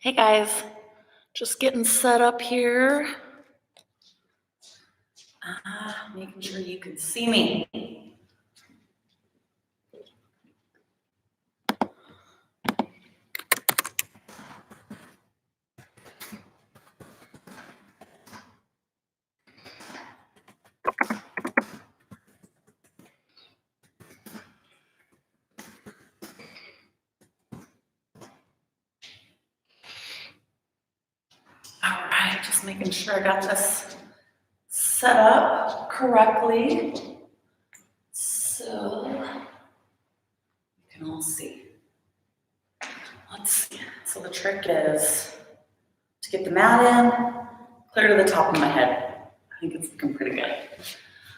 Hey guys, just getting set up here. Making sure you can see me. All right, just making sure I got this set up correctly. So you can all see. Let's see. So the trick is to get the mat in, clear to the top of my head. I think it's looking pretty good.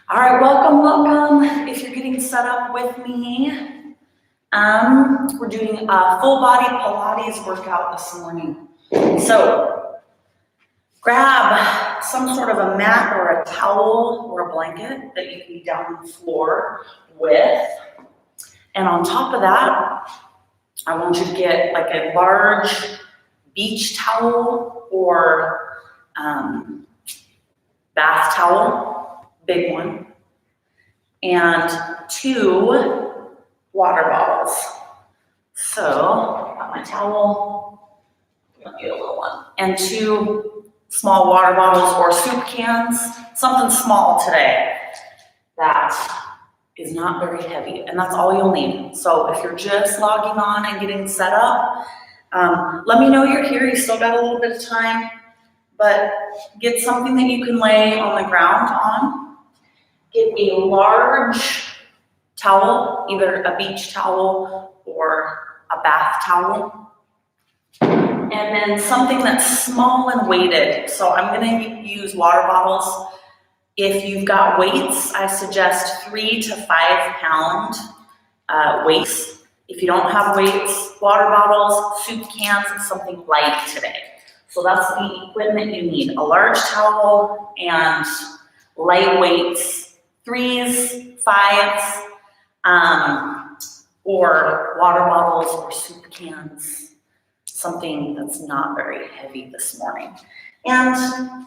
All right, welcome. If you're getting set up with me, we're doing a full body Pilates workout this morning. So grab some sort of a mat or a towel or a blanket that you can be down on the floor with. And on top of that, I want you to get like a large beach towel or bath towel, big one, and 2 water bottles. So, got my towel, let me get a little one, and 2 small water bottles or soup cans, something small today that is not very heavy, and that's all you'll need. So if you're just logging on and getting set up, let me know you're here. You still got a little bit of time, but get something that you can lay on the ground on. Get a large towel, either a beach towel or a bath towel. And then something that's small and weighted. So I'm gonna use water bottles. If you've got weights, I suggest 3 to 5 pound weights. If you don't have weights, water bottles, soup cans, something light today. So that's the equipment you need. A large towel and light weights, 3s, 5s, or water bottles or soup cans, something that's not very heavy this morning. And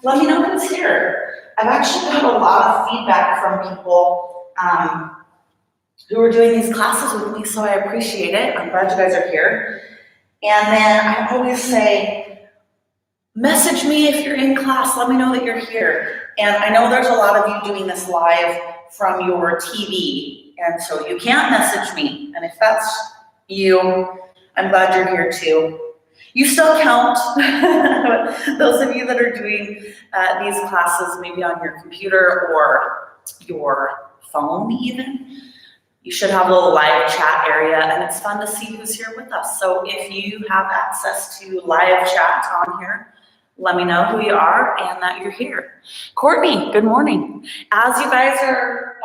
let me know who's here. I've actually got a lot of feedback from people who are doing these classes with me, so I appreciate it. I'm glad you guys are here. And then I always say, message me if you're in class, let me know that you're here. And I know there's a lot of you doing this live from your TV, and so you can't message me. And if that's you, I'm glad you're here too. You still count. Those of you that are doing these classes, maybe on your computer or your phone even, you should have a little live chat area, and it's fun to see who's here with us. So if you have access to live chat on here, let me know who you are and that you're here. Courtney, good morning. As you guys are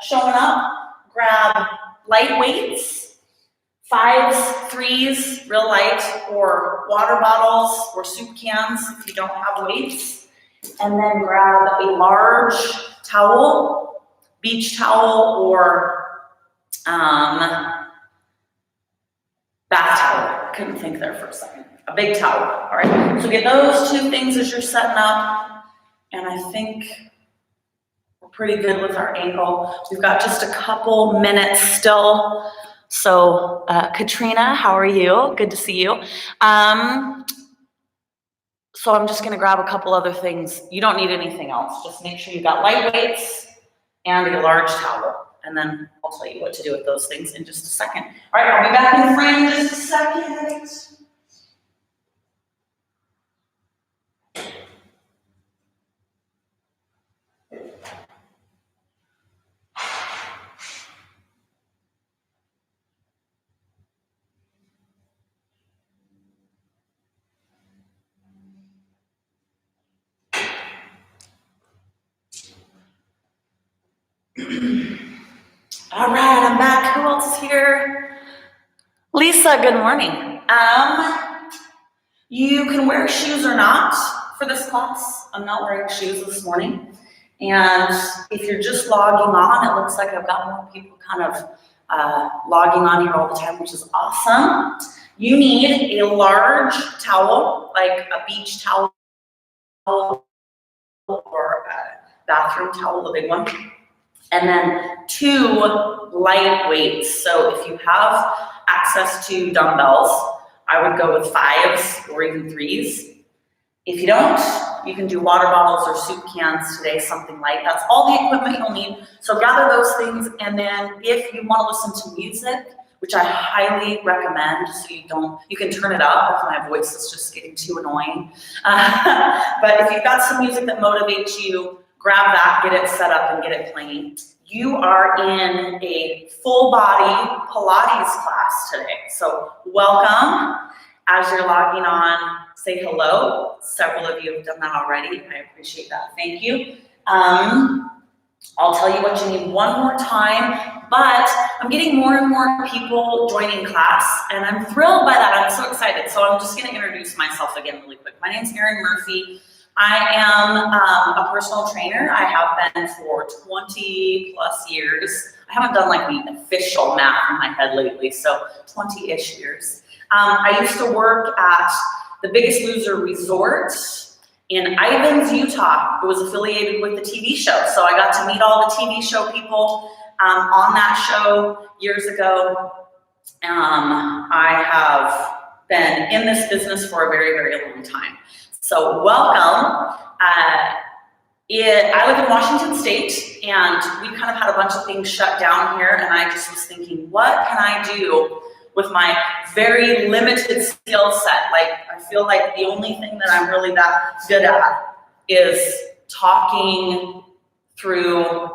showing up, grab light weights, 5s, 3s, real light, or water bottles or soup cans if you don't have weights. And then grab a large towel, beach towel, or bath towel. Couldn't think there for a second. A big towel, all right? So get those 2 things as you're setting up, and I think we're pretty good with our angle. We've got just a couple minutes still. So Katrina, how are you? Good to see you. So I'm just gonna grab a couple other things. You don't need anything else. Just make sure you got light weights and a large towel. And then I'll tell you what to do with those things in just a second. All right, I'll be back in frame in just a second. All right, I'm back. Who else is here? Lisa, good morning. You can wear shoes or not for this class. I'm not wearing shoes this morning. And if you're just logging on, it looks like I've got more people kind of logging on here all the time, which is awesome. You need a large towel, like a beach towel or a bathroom towel, the big one. And then 2 light weights. So if you have access to dumbbells, I would go with 5s or even 3s. If you don't, you can do water bottles or soup cans today, something light. That's all the equipment you'll need. So gather those things, and then if you want to listen to music, which I highly recommend, so you can turn it up if my voice is just getting too annoying. But if you've got some music that motivates you, grab that, get it set up, and get it playing. You are in a full body Pilates class today. So welcome. As you're logging on, say hello. Several of you have done that already. I appreciate that. Thank you. I'll tell you what you need one more time, but I'm getting more and more people joining class, and I'm thrilled by that. I'm so excited. So I'm just going to introduce myself again really quick. My name's Erin Murphy. I am a personal trainer. I have been for 20 plus years. I haven't done like the official math in my head lately, so 20-ish years. I used to work at the Biggest Loser Resort in Ivins, Utah. It was affiliated with the TV show. So I got to meet all the TV show people on that show years ago. I have been in this business for a very, very long time. So welcome. I live in Washington State, and we kind of had a bunch of things shut down here, and I just was thinking, what can I do with my very limited skill set? Like, I feel like the only thing that I'm really that good at is talking through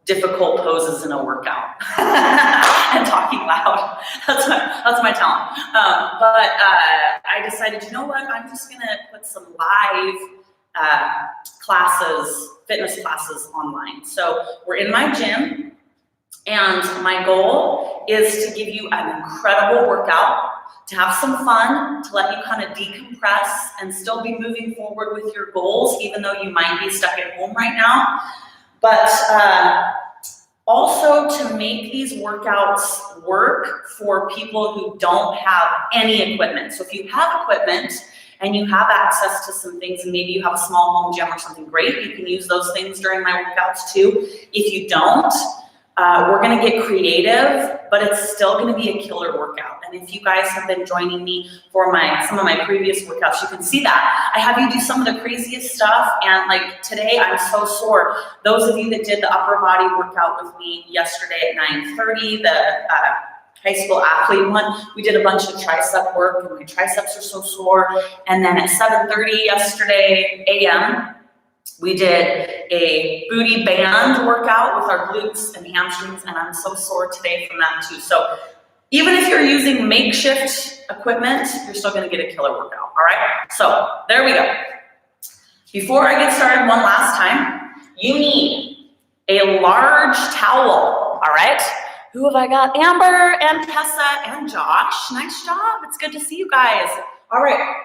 difficult poses in a workout and talking loud. That's my talent. But I decided, you know what? I'm just gonna put some live classes, fitness classes online. So we're in my gym, and my goal is to give you an incredible workout, to have some fun, to let you kind of decompress and still be moving forward with your goals, even though you might be stuck at home right now. But also to make these workouts work for people who don't have any equipment. So if you have equipment and you have access to some things, and maybe you have a small home gym or something great, you can use those things during my workouts too. If you don't, we're gonna get creative, but it's still gonna be a killer workout. And if you guys have been joining me for some of my previous workouts, you can see that. I have you do some of the craziest stuff, and like today, I'm so sore. Those of you that did the upper body workout with me yesterday at 9:30, the high school athlete one, we did a bunch of tricep work, and my triceps are so sore. And then at 7:30 yesterday a.m., we did a booty band workout with our glutes and hamstrings, and I'm so sore today from that too. So even if you're using makeshift equipment, you're still gonna get a killer workout, all right? So there we go. Before I get started one last time, you need a large towel, all right? Who have I got? Amber and Tessa and Josh. Nice job, it's good to see you guys. All right.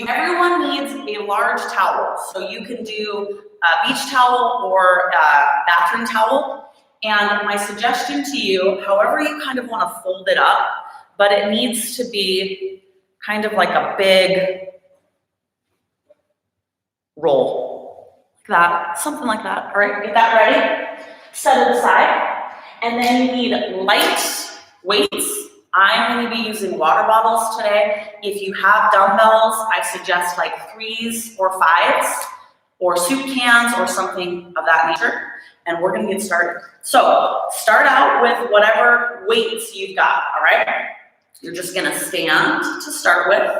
Everyone needs a large towel. So you can do a beach towel or a bathroom towel. And my suggestion to you, however you kind of want to fold it up, but it needs to be kind of like a big roll. Like that, something like that. All right, get that ready. Set it aside. And then you need light weights. I'm going to be using water bottles today. If you have dumbbells, I suggest like 3s or 5s or soup cans or something of that nature. And we're going to get started. So start out with whatever weights you've got, all right? You're just going to stand to start with.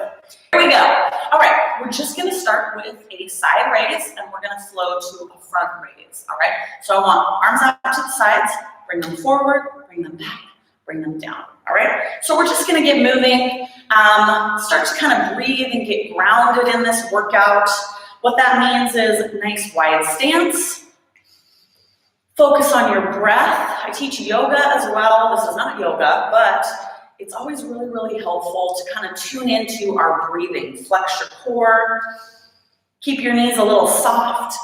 Here we go. All right, we're just going to start with a side raise, and we're going to flow to a front raise, all right? So I want arms out to the sides, bring them forward, bring them back, bring them down, all right? So we're just gonna get moving, start to kind of breathe and get grounded in this workout. What that means is nice wide stance. Focus on your breath. I teach yoga as well. This is not yoga, but it's always really, really helpful to kind of tune into our breathing. Flex your core. Keep your knees a little soft.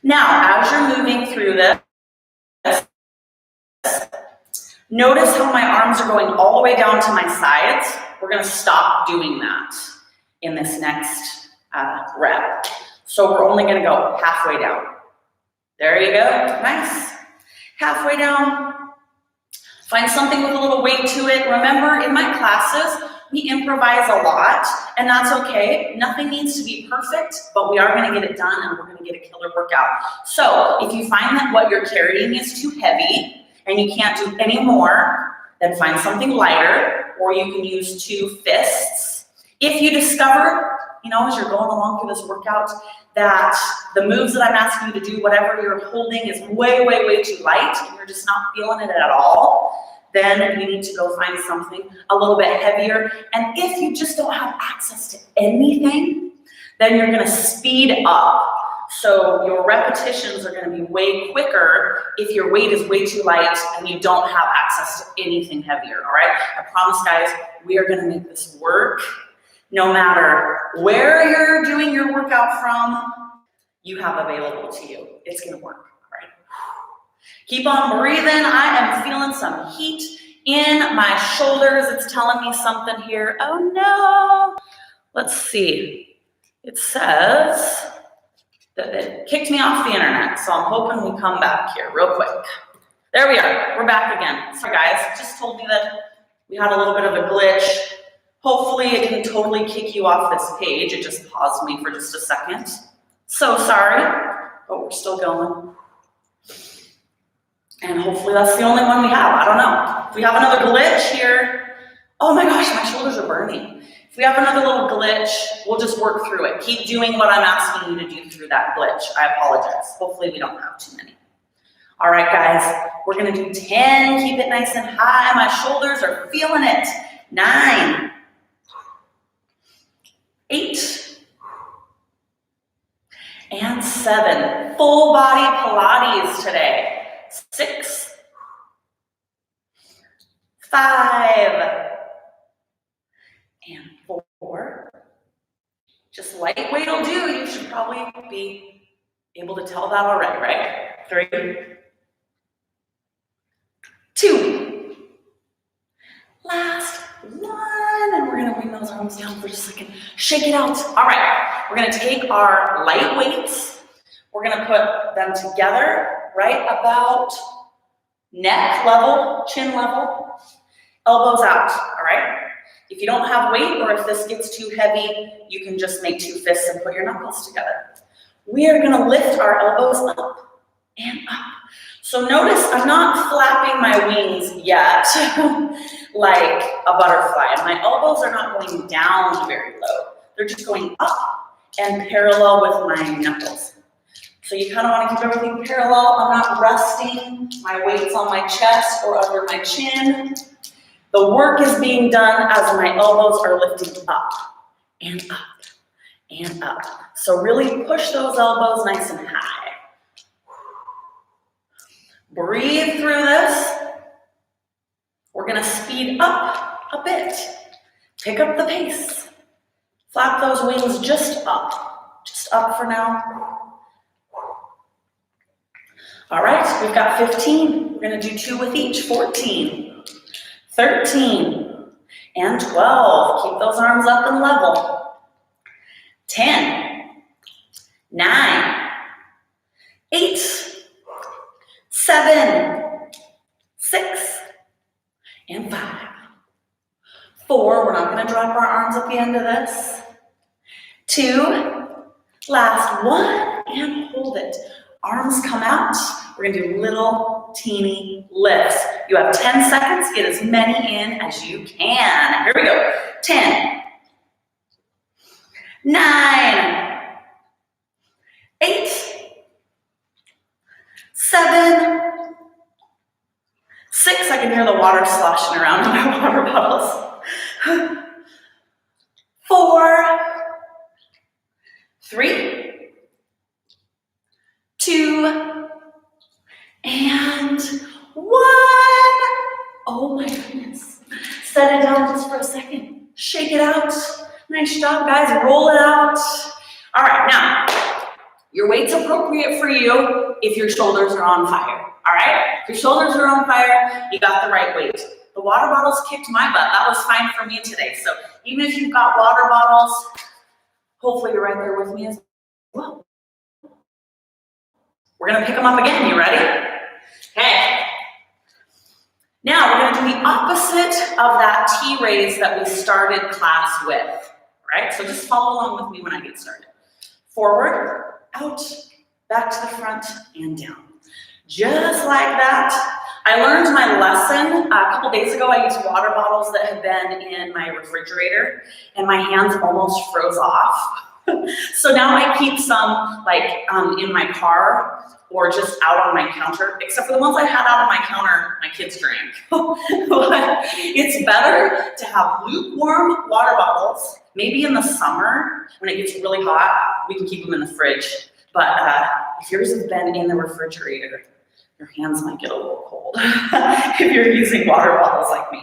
Now, as you're moving through this, Notice how my arms are going all the way down to my sides. We're gonna stop doing that in this next rep. So we're only gonna go halfway down. There you go, nice. Halfway down. Find something with a little weight to it. Remember, in my classes, we improvise a lot, and that's okay. Nothing needs to be perfect, but we are gonna get it done and we're gonna get a killer workout. So if you find that what you're carrying is too heavy and you can't do any more, then find something lighter, or you can use 2 fists. If you discover, as you're going along through this workout, that the moves that I'm asking you to do, whatever you're holding is way, way, way too light, and you're just not feeling it at all, then you need to go find something a little bit heavier. And if you just don't have access to anything, then you're gonna speed up. So your repetitions are gonna be way quicker if your weight is way too light and you don't have access to anything heavier, all right? I promise, guys, we are gonna make this work. No matter where you're doing your workout from, you have available to you. It's gonna work, all right? Keep on breathing. I am feeling some heat in my shoulders. It's telling me something here. Oh no. Let's see. It says that it kicked me off the internet, so I'm hoping we come back here real quick. There we are. We're back again. Sorry, guys. It just told me that we had a little bit of a glitch. Hopefully it didn't totally kick you off this page. It just paused me for just a second. So sorry, but we're still going. And hopefully that's the only one we have. I don't know. If we have another glitch here, oh my gosh, my shoulders are burning. If we have another little glitch, we'll just work through it. Keep doing what I'm asking you to do through that glitch. I apologize. Hopefully we don't have too many. All right, guys, we're gonna do 10. Keep it nice and high. My shoulders are feeling it. 9, 8, and 7. Full body Pilates today. 6, 5, and 4. Just lightweight will do. You should probably be able to tell that already, right? 3, 2. Last 1, and we're gonna bring those arms down for just a second. Shake it out. All right, we're gonna take our light weights. We're gonna put them together right about neck level, chin level, elbows out, all right? If you don't have weight, or if this gets too heavy, you can just make 2 fists and put your knuckles together. We are gonna lift our elbows up and up. So notice I'm not flapping my wings yet like a butterfly. And my elbows are not going down very low. They're just going up and parallel with my knuckles. So you kind of want to keep everything parallel. I'm not resting my weights on my chest or under my chin. The work is being done as my elbows are lifting up and up and up. So really push those elbows nice and high. Breathe through this. We're gonna speed up a bit. Pick up the pace. Flap those wings just up for now. All right, we've got 15. We're gonna do 2 with each. 14, 13, and 12. Keep those arms up and level. 10, 9, 8, 7, 6, and 5. 4, we're not gonna drop our arms at the end of this. 2, last 1, and hold it. Arms come out. We're gonna do little teeny lifts. You have 10 seconds, get as many in as you can. Here we go. 10, 9, 8, 7, 6, I can hear the water sloshing around in my water bottles. 4, 3, 2, and 1. Oh my goodness. Set it down just for a second. Shake it out. Nice job, guys. Roll it out. All right, now, your weight's appropriate for you. if your shoulders are on fire, all right? If your shoulders are on fire, you got the right weight. The water bottles kicked my butt. That was fine for me today. So even if you've got water bottles, hopefully you're right there with me as well. We're gonna pick them up again. You ready? Okay. Now we're gonna do the opposite of that T-raise that we started class with, right? So just follow along with me when I get started. Forward, out, back to the front, and down. Just like that. I learned my lesson a couple days ago. I used water bottles that had been in my refrigerator, and my hands almost froze off. So now I keep some in my car or just out on my counter, except for the ones I had out on my counter, my kids drank. But it's better to have lukewarm water bottles. Maybe in the summer, when it gets really hot, we can keep them in the fridge. But if yours have been in the refrigerator, your hands might get a little cold if you're using water bottles like me.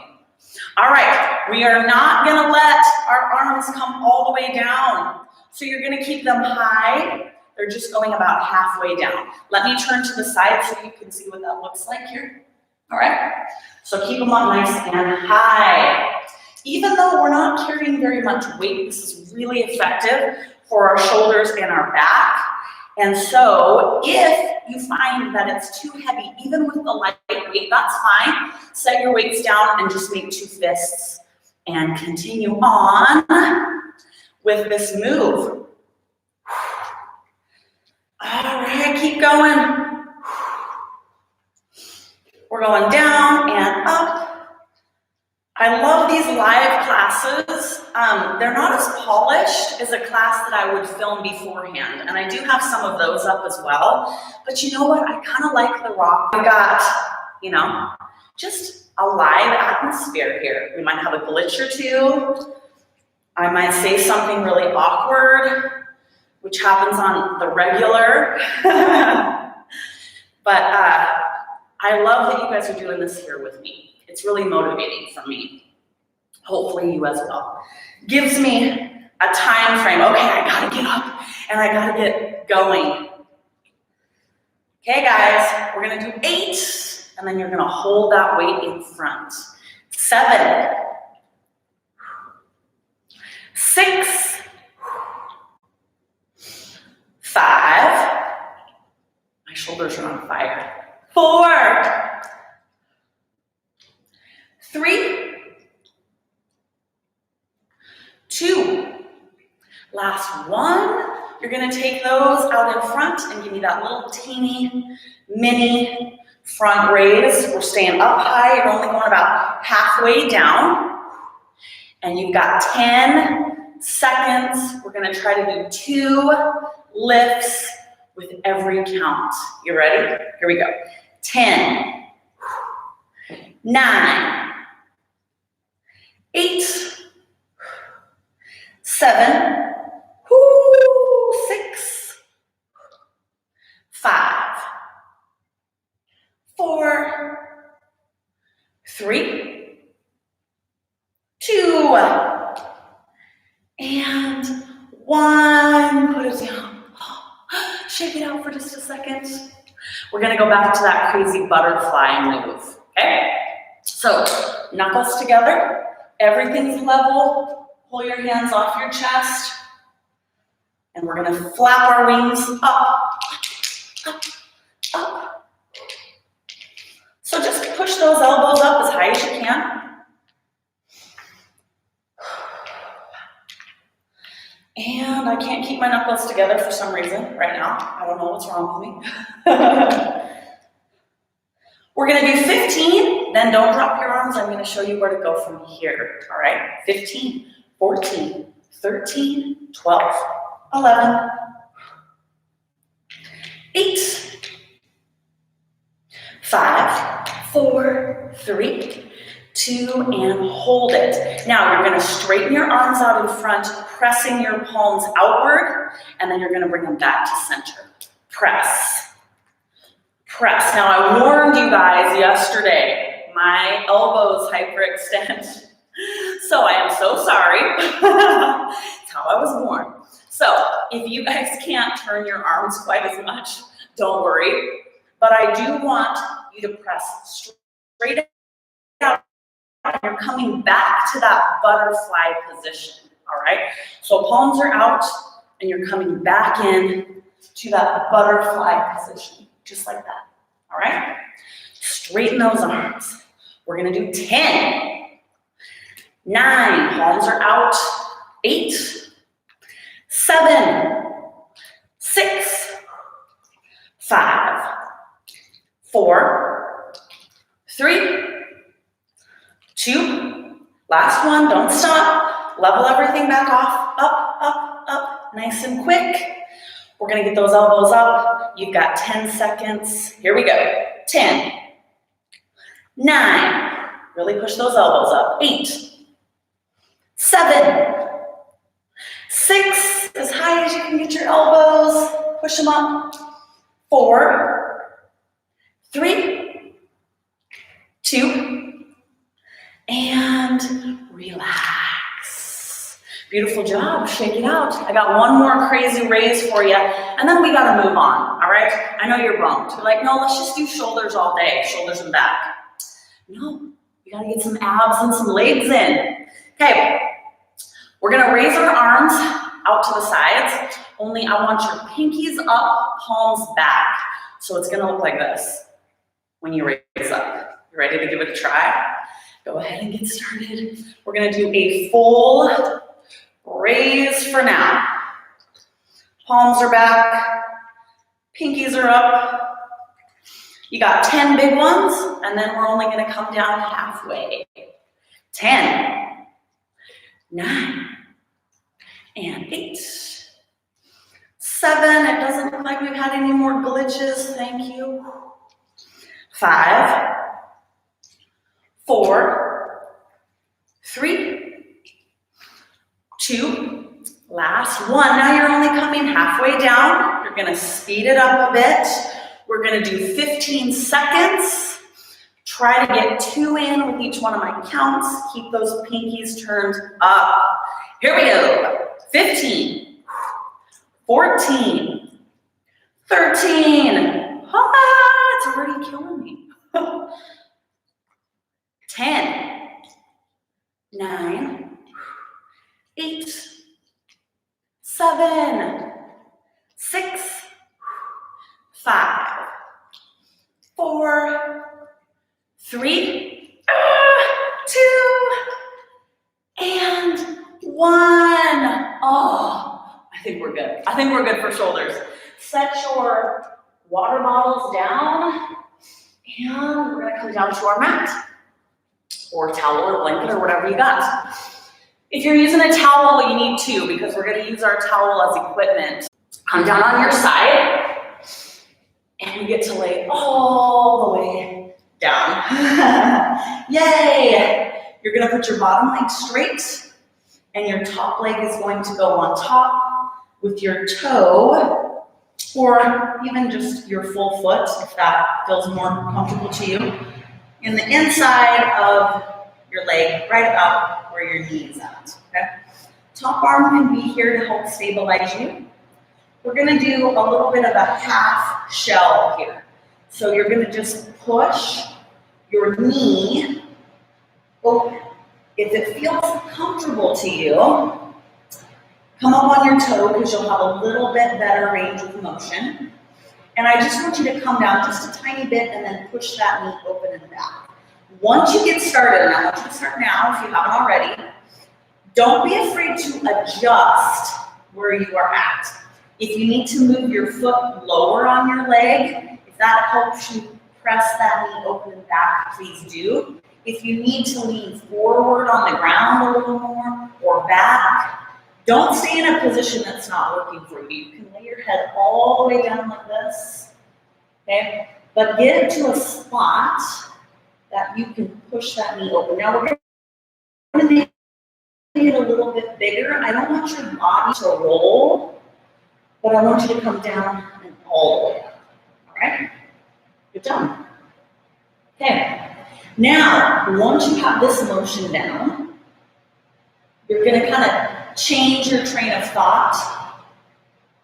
All right, we are not gonna let our arms come all the way down. So you're gonna keep them high. They're just going about halfway down. Let me turn to the side so you can see what that looks like here. All right, so keep them up nice and high. Even though we're not carrying very much weight, this is really effective for our shoulders and our back. And so if you find that it's too heavy, even with the light weight, that's fine. Set your weights down and just make 2 fists and continue on with this move. All right, keep going. We're going down and up. I love these live classes. They're not as polished as a class that I would film beforehand, and I do have some of those up as well. But you know what? I kind of like the raw. We've got, just a live atmosphere here. We might have a glitch or two. I might say something really awkward, which happens on the regular. But I love that you guys are doing this here with me. It's really motivating for me. Hopefully you as well. Gives me a time frame. Okay, I gotta get up and I gotta get going. Okay guys, we're gonna do 8 and then you're gonna hold that weight in front. 7, 6, 5, my shoulders are on fire. 4, 3, 2, last 1. You're gonna take those out in front and give me that little teeny, mini front raise. We're staying up high. You're only going about halfway down. And you've got 10 seconds. We're gonna try to do 2 lifts with every count. You ready? Here we go. 10, 9, 8, 7, 6, 5, 4, 3, 2, and 1. Put it down. Shake it out for just a second. We're gonna go back to that crazy butterfly move, okay? So, knuckles together, everything's level, pull your hands off your chest, and we're gonna flap our wings up, up, up. So just push those elbows up as high as you can. And I can't keep my knuckles together for some reason right now. I don't know what's wrong with me. We're gonna do 15, then don't drop your arms. I'm gonna show you where to go from here, all right? 15, 14, 13, 12, 11, 8, 5, 4, 3, 2, and hold it. Now you're gonna straighten your arms out in front, pressing your palms outward, and then you're gonna bring them back to center. Press. Press. Now I warned you guys yesterday, my elbows hyperextend. So I am so sorry. It's how I was born. So if you guys can't turn your arms quite as much, don't worry. But I do want you to press straight out. You're coming back to that butterfly position, all right? So palms are out, and you're coming back in to that butterfly position, just like that, all right? Straighten those arms. We're gonna do 10, 9, palms are out, 8, 7, 6, 5, 4, 3, 2, last one, don't stop. Level everything back off, up, up, up, nice and quick. We're gonna get those elbows up. You've got 10 seconds. Here we go. 10, 9, really push those elbows up. 8, 7, 6, as high as you can get your elbows. Push them up. 4, 3, 2, and relax. Beautiful job, shake it out. I got one more crazy raise for you, and then we gotta move on, all right? I know you're bummed. You're like, no, let's just do shoulders all day, shoulders and back. No, you gotta get some abs and some legs in. Okay, we're gonna raise our arms out to the sides, only I want your pinkies up, palms back. So it's gonna look like this when you raise up. You ready to give it a try? Go ahead and get started. We're gonna do a full raise for now. Palms are back, pinkies are up. You got 10 big ones, and then we're only gonna come down halfway. 10, 9, and 8, 7, it doesn't look like we've had any more glitches, thank you. 5, 4, 3, 2, last one. Now you're only coming halfway down. You're gonna speed it up a bit. We're gonna do 15 seconds. Try to get 2 in with each one of my counts. Keep those pinkies turned up. Here we go. 15, 14, 13. Ah, it's already killing me. 10, 9, 8, 7, 6, 5, 4, 3, 2, and 1. Oh, I think we're good. I think we're good for shoulders. Set your water bottles down, and we're gonna come down to our mat, or towel or blanket or whatever you got. If you're using a towel, you need 2 because we're gonna use our towel as equipment. Come down on your side, and we get to lay all the way down. Yay! You're gonna put your bottom leg straight, and your top leg is going to go on top with your toe, or even just your full foot, if that feels more comfortable to you, in the inside of your leg, right about where your knee is at, okay? Top arm can be here to help stabilize you. We're gonna do a little bit of a half shell here. So you're gonna just push your knee open. If it feels comfortable to you, come up on your toe because you'll have a little bit better range of motion. And I just want you to come down just a tiny bit and then push that knee open and back. Once you get started, and I want you to start now if you haven't already, don't be afraid to adjust where you are at. If you need to move your foot lower on your leg, if that helps you press that knee open and back, please do. If you need to lean forward on the ground a little more or back, don't stay in a position that's not working for you. You can lay your head all the way down like this, okay? But get it to a spot that you can push that knee open. Now we're going to make it a little bit bigger. I don't want your body to roll, but I want you to come down and all the way up, all right? Good job. Okay, now once you have this motion down, you're going to kind of change your train of thought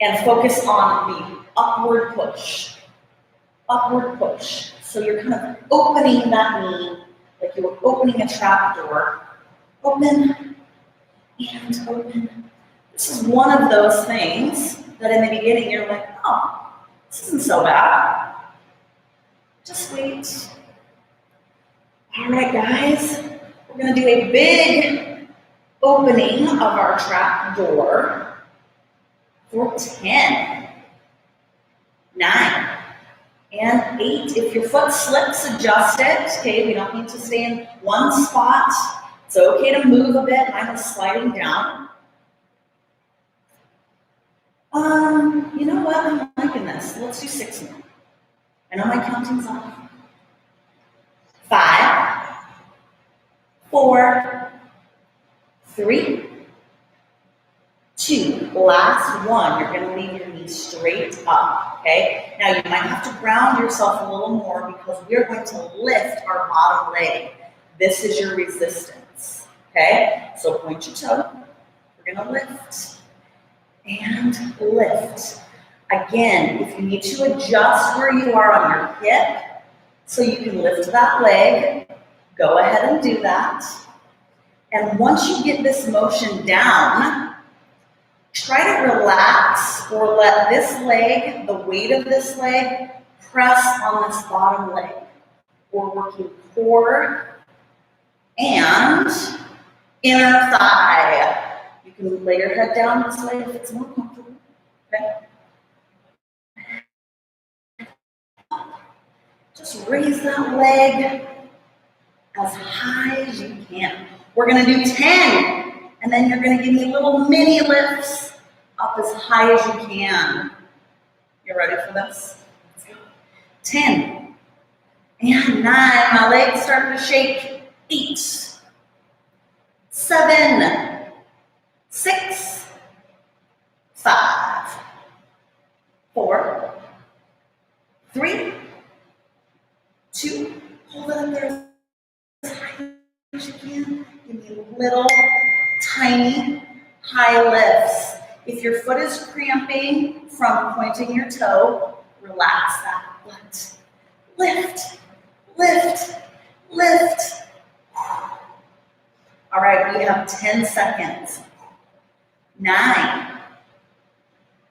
and focus on the upward push. upward push. So you're kind of opening that knee like you were opening a trap door. Open and open. This is one of those things that in the beginning you're like, oh, this isn't so bad. Just wait. All right, guys, we're gonna do a big opening of our trap door for 10, 9, and 8. If your foot slips, adjust it. Okay, we don't need to stay in one spot. It's okay to move a bit. Mine is sliding down. You know what? I'm liking this. Let's do 6 more. I know my counting's off. 5, 4, 3, 2. Last one. You're going to leave your knee straight up. Okay. Now you might have to ground yourself a little more because we're going to lift our bottom leg. This is your resistance. Okay. So point your toe. We're going to lift and lift. Again, if you need to adjust where you are on your hip so you can lift that leg, go ahead and do that. And once you get this motion down, try to relax or let this leg, the weight of this leg, press on this bottom leg. We're working core and inner thigh. You can lay your head down this way if it's more comfortable. Okay? Just raise that leg as high as you can. We're going to do 10, and then you're going to give me little mini lifts up as high as you can. You ready for this? Let's go. 10 and 9. My legs starting to shake. 8, 7, 6, 5, 4, 3, 2. Hold it up there as high as you can. Give me little tiny high lifts. If your foot is cramping from pointing your toe, relax that foot. Lift, lift, lift. All right, we have 10 seconds. 9,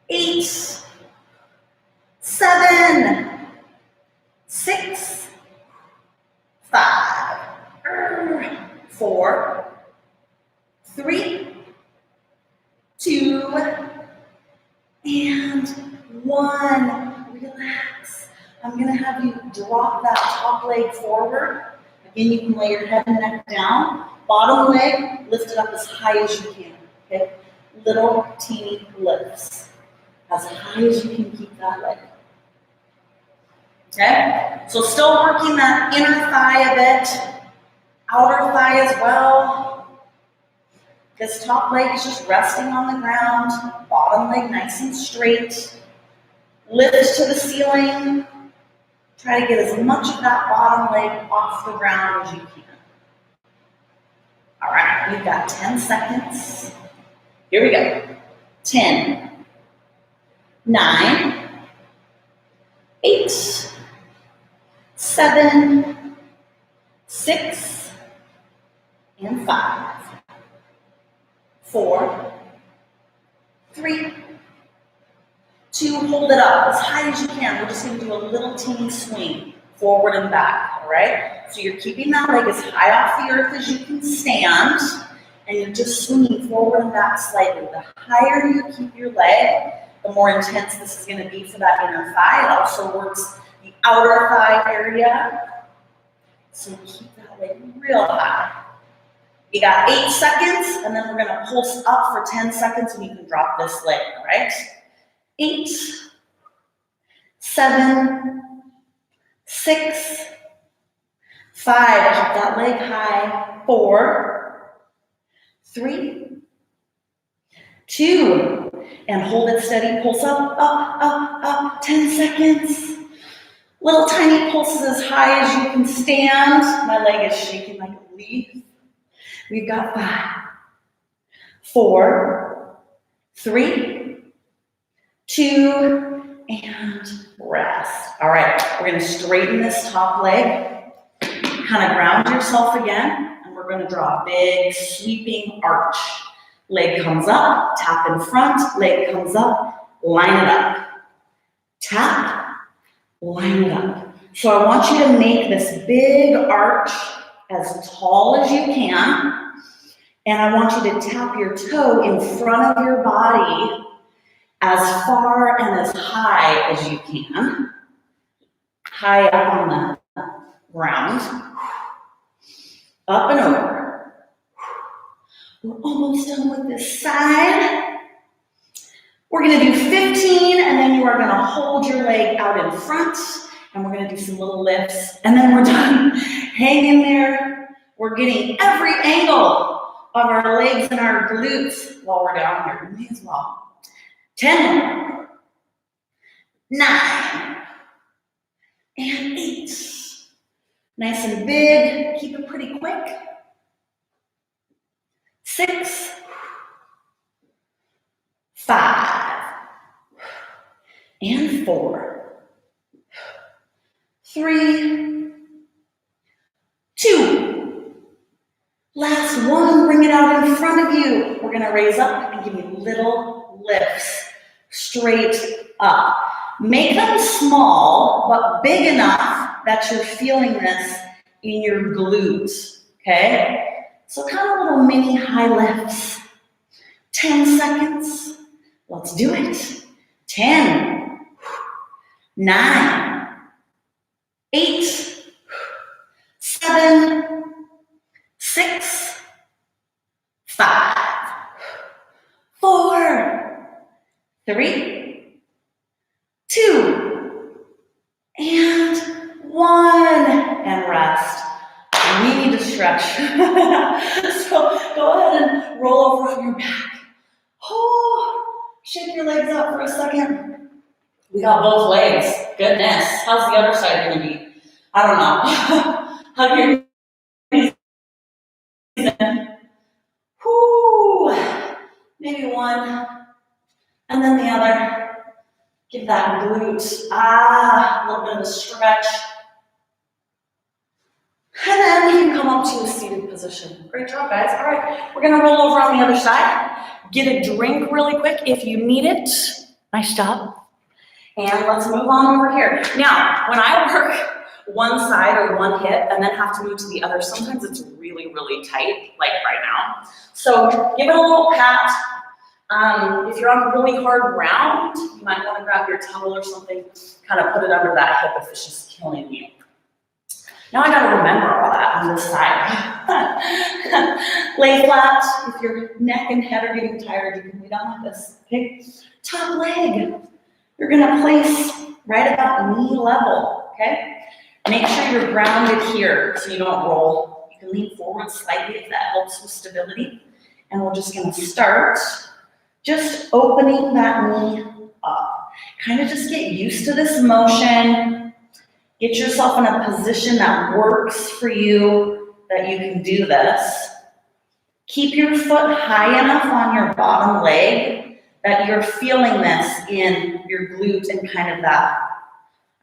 8, 7, 6, 5, 4, 3, 2, and 1. Relax. I'm going to have you drop that top leg forward. Again, you can lay your head and neck down. Bottom leg, lift it up as high as you can. Okay? Little teeny lifts. As high as you can keep that leg. Okay? So still working that inner thigh a bit. Outer thigh as well. This top leg is just resting on the ground. Bottom leg nice and straight. Lift to the ceiling. Try to get as much of that bottom leg off the ground as you can. All right, we've got 10 seconds. Here we go. 10, 9, 8, 7, 6, and 5, 4, 3, 2, hold it up as high as you can. We're just going to do a little teeny swing forward and back, all right? So you're keeping that leg as high off the earth as you can stand, and you're just swinging forward and back slightly. The higher you keep your leg, the more intense this is going to be for that inner thigh. It also works the outer thigh area. So keep that leg real high. You got 8 seconds, and then we're going to pulse up for 10 seconds, and you can drop this leg, all right? 8, 7, 6, 5, keep that leg high. 4, 3, 2, and hold it steady. Pulse up, up, up, up. 10 seconds. Little tiny pulses as high as you can stand. My leg is shaking like a leaf. We've got 5, 4, 3, 2, and rest. All right, we're gonna straighten this top leg, kind of ground yourself again, and we're gonna draw a big sweeping arch. Leg comes up, tap in front, leg comes up, line it up. Tap, line it up. So I want you to make this big arch as tall as you can, and I want you to tap your toe in front of your body as far and as high as you can. High up on the ground. Up and over. We're almost done with this side. We're gonna do 15, and then you are gonna hold your leg out in front, and we're gonna do some little lifts, and then we're done. Hang in there. We're getting every angle of our legs and our glutes while we're down here. May as well. 10, 9, and 8. Nice and big, keep it pretty quick. 6, 5, and 4, 3, 2. Last one, bring it out in front of you. We're gonna raise up and give you little lifts straight up. Make them small, but big enough that you're feeling this in your glutes, okay? So kind of little mini high lifts. 10 seconds. Let's do it. 10, 9, 8, 7, 6, 5, 4, 3, 2, and 1, and rest. We need to stretch. So go ahead and roll over on your back. Oh, shake your legs out for a second. We got both legs. Goodness. How's the other side gonna be? I don't know. Hug your knees in. Whoo. Maybe one. And then the other. Give that glute, a little bit of a stretch. And then you can come up to a seated position. Great job, guys. All right, we're gonna roll over on the other side. Get a drink really quick if you need it. Nice job. And let's move on over here. Now, when I work one side or one hip and then have to move to the other, sometimes it's really, really tight, like right now. So give it a little pat. If you're on really hard ground, you might want to grab your towel or something, kind of put it under that hip if it's just killing you. Now I gotta remember all that on this side. Lay flat. If your neck and head are getting tired, you can lay down like this. Okay? Top leg. You're gonna place right about knee level. Okay? Make sure you're grounded here so you don't roll. You can lean forward slightly if that helps with stability. And we're just gonna start just opening that knee up. Kind of just get used to this motion. Get yourself in a position that works for you, that you can do this. Keep your foot high enough on your bottom leg that you're feeling this in your glute and kind of that.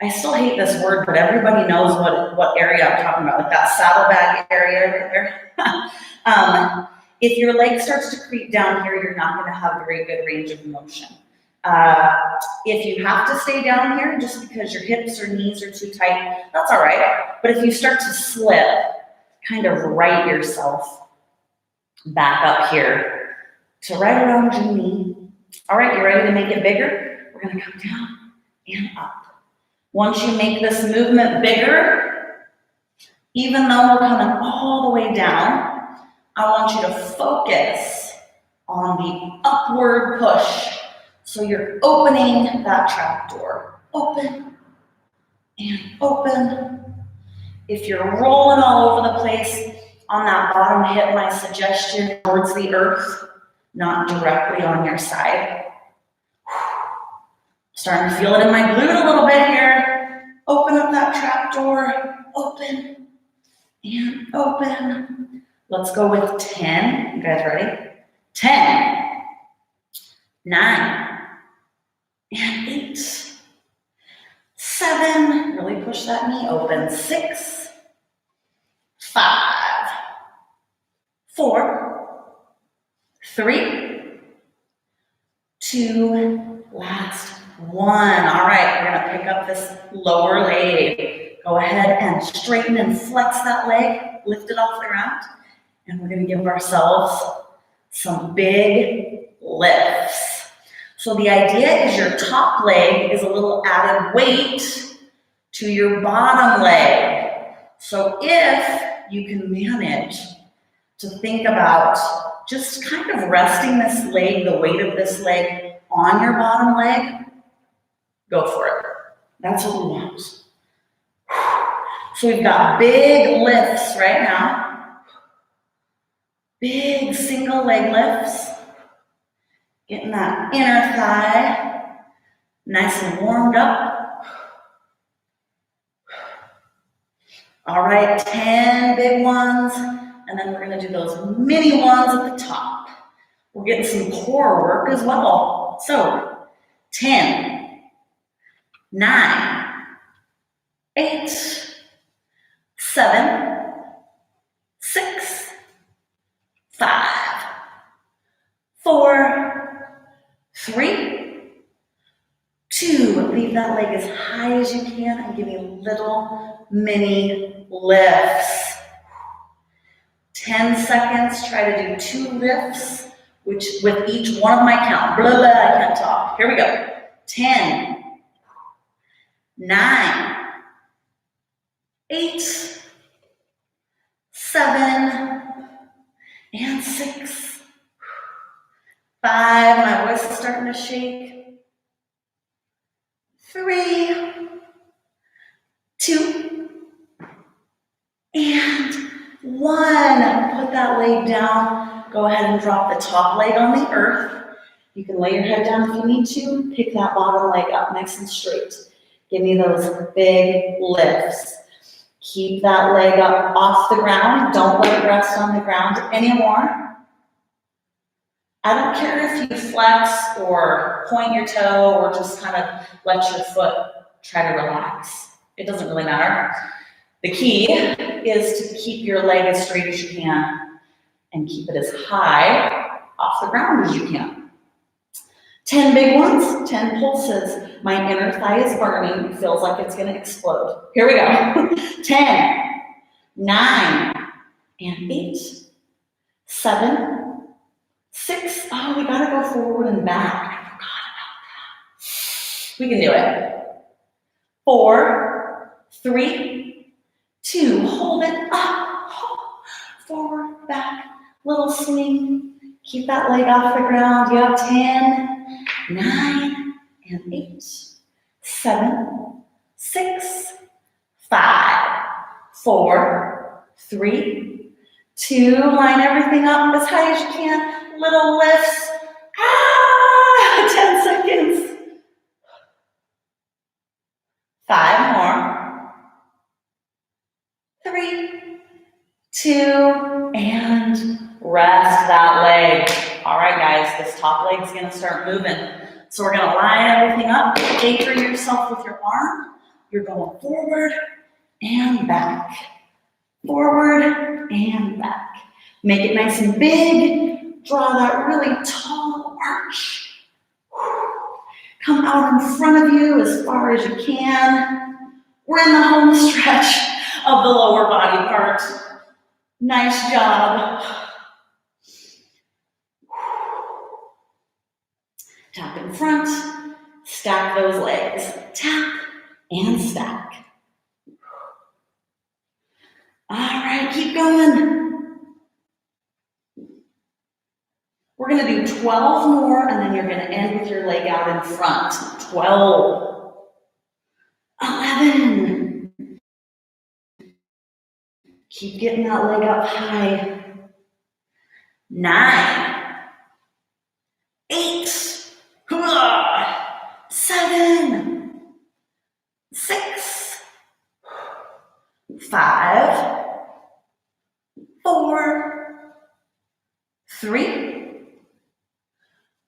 I still hate this word, but everybody knows what area I'm talking about, like that saddlebag area right there. If your leg starts to creep down here, you're not going to have a very good range of motion. If you have to stay down here just because your hips or knees are too tight, that's all right. But if you start to slip, kind of right yourself back up here to right around your knee. All right, you ready to make it bigger? We're going to come down and up. Once you make this movement bigger, even though we're coming all the way down, I want you to focus on the upward push. So you're opening that trap door. Open and open. If you're rolling all over the place on that bottom hip, my suggestion towards the earth, not directly on your side. Starting to feel it in my glute a little bit here. Open up that trap door. Open and open. Let's go with 10. You guys ready? 10, 9, and 8, push that knee open. 6, 5, 4, 3, 2, last 1. All right, we're gonna pick up this lower leg. Go ahead and straighten and flex that leg, lift it off the ground, and we're gonna give ourselves some big lifts. So the idea is your top leg is a little added weight to your bottom leg. So if you can manage to think about just kind of resting this leg, the weight of this leg on your bottom leg, go for it. That's what we want. So we've got big lifts right now. Big single leg lifts. Getting that inner thigh nice and warmed up. All right, 10 big ones. And then we're gonna do those mini ones at the top. We're getting some core work as well. So 10, 9, 8, 7, 6, 5, 4, 3, 2. Leave that leg as high as you can and give me little mini lifts. 10 seconds, try to do 2 lifts, which with each one of my count. Blah, blah, I can't talk. Here we go. 10, 9, 8, 7, and 6, 5. My voice is starting to shake. 3, 2, and 1. Put that leg down. Go ahead and drop the top leg on the earth. You can lay your head down if you need to. Pick that bottom leg up nice and straight. Give me those big lifts. Keep that leg up off the ground. Don't let it rest on the ground anymore. I don't care if you flex or point your toe or just kind of let your foot try to relax. It doesn't really matter. The key is to keep your leg as straight as you can and keep it as high off the ground as you can. 10 big ones, 10 pulses. My inner thigh is burning. It feels like it's going to explode. Here we go. 10, 9, and 8, 7, 6. Oh, we got to go forward and back. I forgot about that. We can do it. 4, 3, 2. Hold it up. Forward, back. Little swing. Keep that leg off the ground. You have 10, 9, and 8, 7, 6, 5, 4, 3, 2. Line everything up as high as you can. Little lifts. 10 seconds. 5 more. 3, 2, and rest that leg. All right, guys, this top leg's gonna start moving. So we're gonna line everything up, anchor yourself with your arm. You're going forward and back. Forward and back. Make it nice and big. Draw that really tall arch. Come out in front of you as far as you can. We're in the home stretch of the lower body part. Nice job. Tap in front, stack those legs. Tap and stack. All right, keep going. We're gonna do 12 more, and then you're gonna end with your leg out in front. 12, 11. Keep getting that leg up high. 9, 8, 7, 6, 5, 4, 3,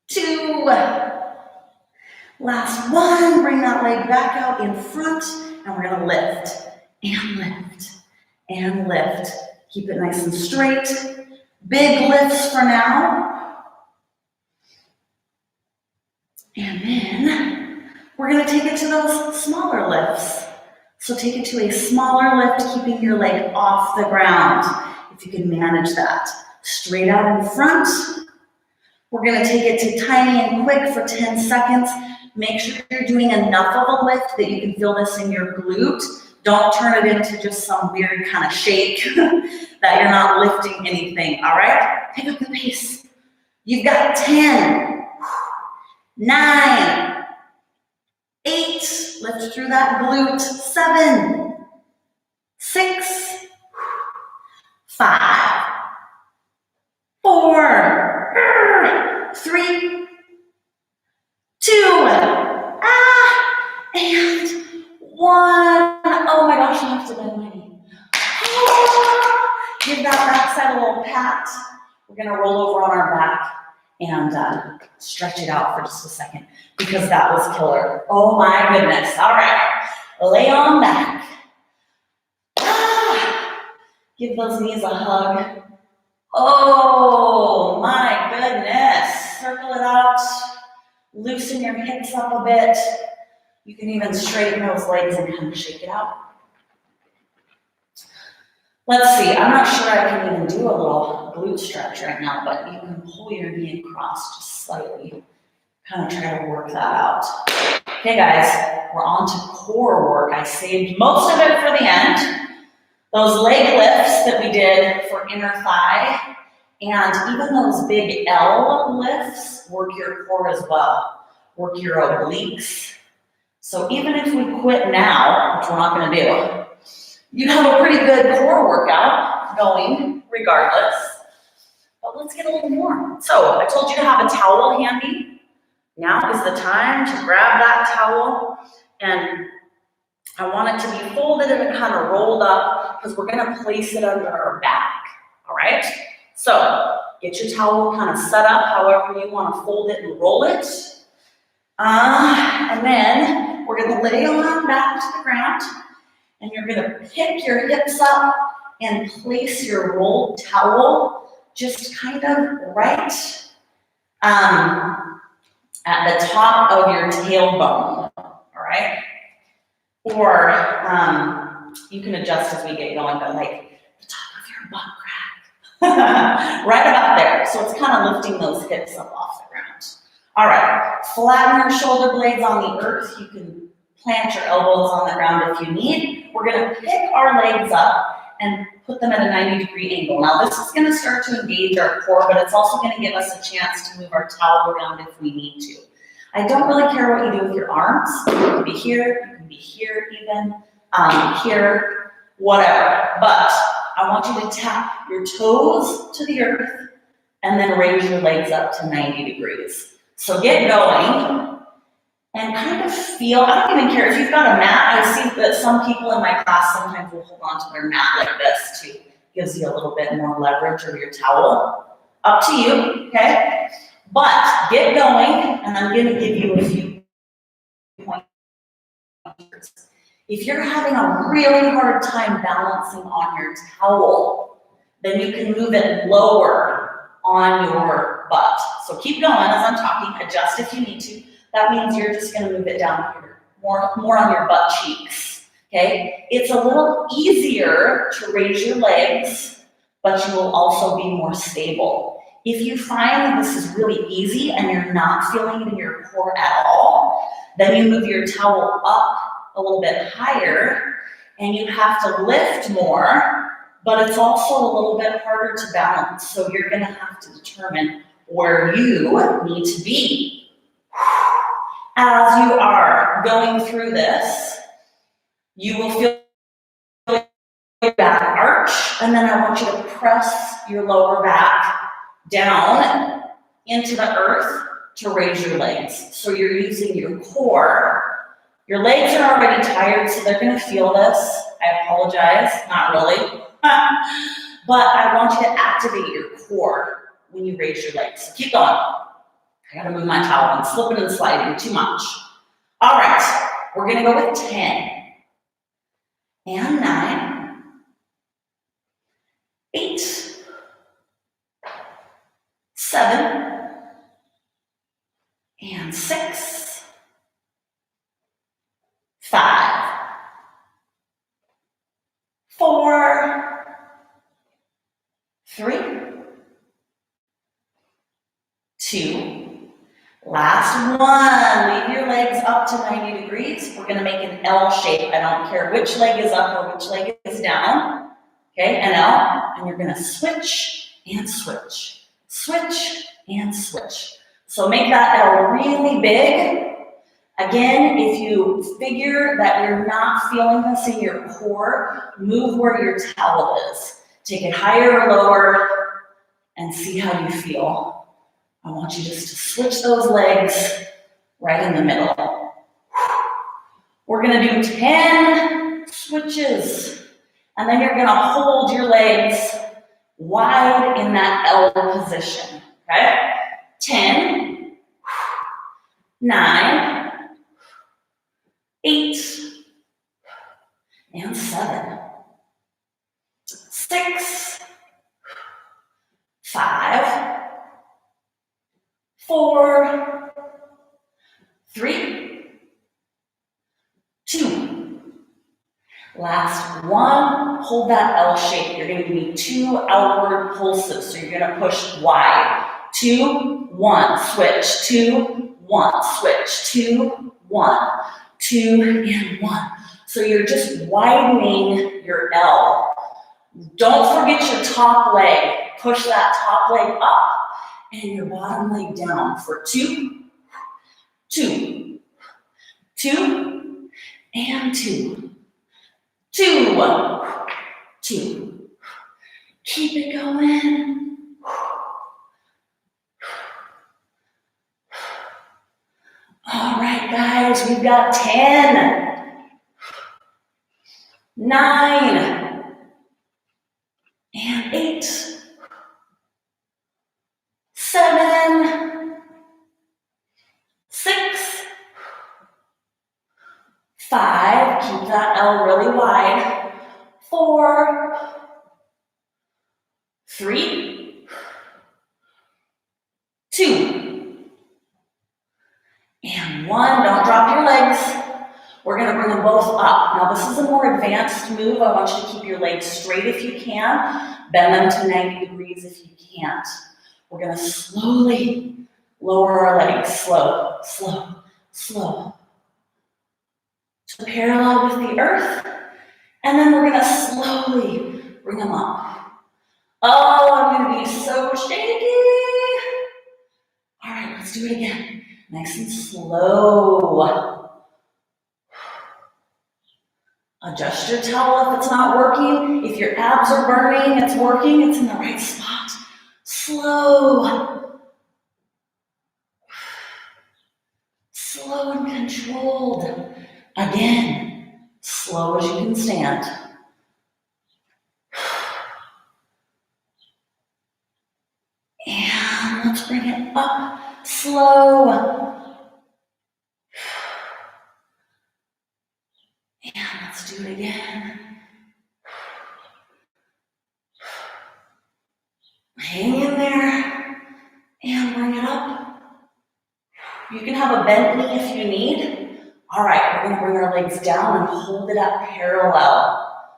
2. Last one. Bring that leg back out in front, And we're gonna lift and lift and lift. Keep it nice and straight. Big lifts for now. And then we're gonna take it to those smaller lifts. So take it to a smaller lift, keeping your leg off the ground, if you can manage that. Straight out in front. We're gonna take it to tiny and quick for 10 seconds. Make sure you're doing enough of a lift that you can feel this in your glute. Don't turn it into just some weird kind of shake that you're not lifting anything, all right? Pick up the pace. You've got 10, 9, 8, lift through that glute, 7, 6, 5, 4, 3, 2, and 1. Oh my gosh, I have to bend my knee. Give that backside a little pat. We're gonna roll over on our back and stretch it out for just a second because that was killer. Oh my goodness. All right, lay on back. Give those knees a hug. Oh my goodness. Circle it out. Loosen your hips up a bit. You can even straighten those legs and kind of shake it out. Let's see, I'm not sure I can even do a little glute stretch right now, but you can pull your knee across just slightly. Kind of try to work that out. Okay guys, we're on to core work. I saved most of it for the end. Those leg lifts that we did for inner thigh, and even those big L lifts work your core as well. Work your obliques. So even if we quit now, which we're not gonna do, you have a pretty good core workout going regardless. But let's get a little more. So I told you to have a towel handy. Now is the time to grab that towel, and I want it to be folded and kind of rolled up because we're gonna place it under our back, all right? So get your towel kind of set up however you wanna fold it and roll it. And then we're gonna lay on back to the ground, and you're gonna pick your hips up and place your rolled towel just kind of right at the top of your tailbone, all right? Or you can adjust as we get going, but like the top of your butt crack. Right about there. So it's kind of lifting those hips up off the ground. All right, flatten your shoulder blades on the earth. You can plant your elbows on the ground if you need. We're gonna pick our legs up and put them at a 90-degree angle. Now this is gonna start to engage our core, but it's also gonna give us a chance to move our towel around if we need to. I don't really care what you do with your arms. You can be here, you can be here even, here, whatever. But I want you to tap your toes to the earth and then raise your legs up to 90 degrees. So get going and kind of feel, I don't even care if you've got a mat. I see that some people in my class sometimes will hold on to their mat like this too. Gives you a little bit more leverage over your towel. Up to you, okay? But get going, and I'm gonna give you a few pointers. If you're having a really hard time balancing on your towel, then you can move it lower on your butt. So keep going as I'm talking, adjust if you need to. That means you're just gonna move it down here, more on your butt cheeks, okay? It's a little easier to raise your legs, but you will also be more stable. If you find that this is really easy and you're not feeling it in your core at all, then you move your towel up a little bit higher and you have to lift more, but it's also a little bit harder to balance. So you're gonna have to determine where you need to be. As you are going through this, you will feel your back arch, and then I want you to press your lower back down into the earth to raise your legs. So you're using your core. Your legs are already tired, so they're gonna feel this. I apologize, not really. But I want you to activate your core when you raise your legs. So keep going. I gotta move my towel. I'm slipping and sliding too much. All right, we're gonna go with 10, and 9, 8, 7, and 6, 5, 4, 3, 2, last one. Leave your legs up to 90 degrees. We're going to make an L shape. I don't care which leg is up or which leg is down. Okay, an L, and you're going to switch and switch, switch and switch. So make that L really big. Again, if you figure that you're not feeling this in your core, move where your towel is. Take it higher or lower and see how you feel. I want you just to switch those legs right in the middle. We're going to do 10 switches. And then you're going to hold your legs wide in that L position. Okay? 10, 9, 8, and 7, 6, 5, 4, 3, 2. Last one, hold that L shape. You're going to give me 2 outward pulses. So you're going to push wide. 2, 1, switch. 2, 1, switch. 2, 1, 2, and 1. So you're just widening your L. Don't forget your top leg. Push that top leg up and your bottom leg down for 2, 2, 2, and 2. 2, 2. Keep it going. All right, guys, we've got 10, 9, and 8, 7, 6, 5, keep that L really wide, 4, 3, 2, and 1. Don't drop your legs. We're going to bring them both up. Now this is a more advanced move. I want you to keep your legs straight if you can. Bend them to 90 degrees if you can't. We're going to slowly lower our legs. Slow, slow, slow. To parallel with the earth. And then we're going to slowly bring them up. Oh, I'm going to be so shaky. All right, let's do it again. Nice and slow. Adjust your towel if it's not working. If your abs are burning, it's working. It's in the right spot. Slow. Slow and controlled. Again, slow as you can stand. And let's bring it up. Slow. And let's do it again. Hang in there and bring it up. You can have a bent knee if you need. All right, we're going to bring our legs down and hold it at parallel.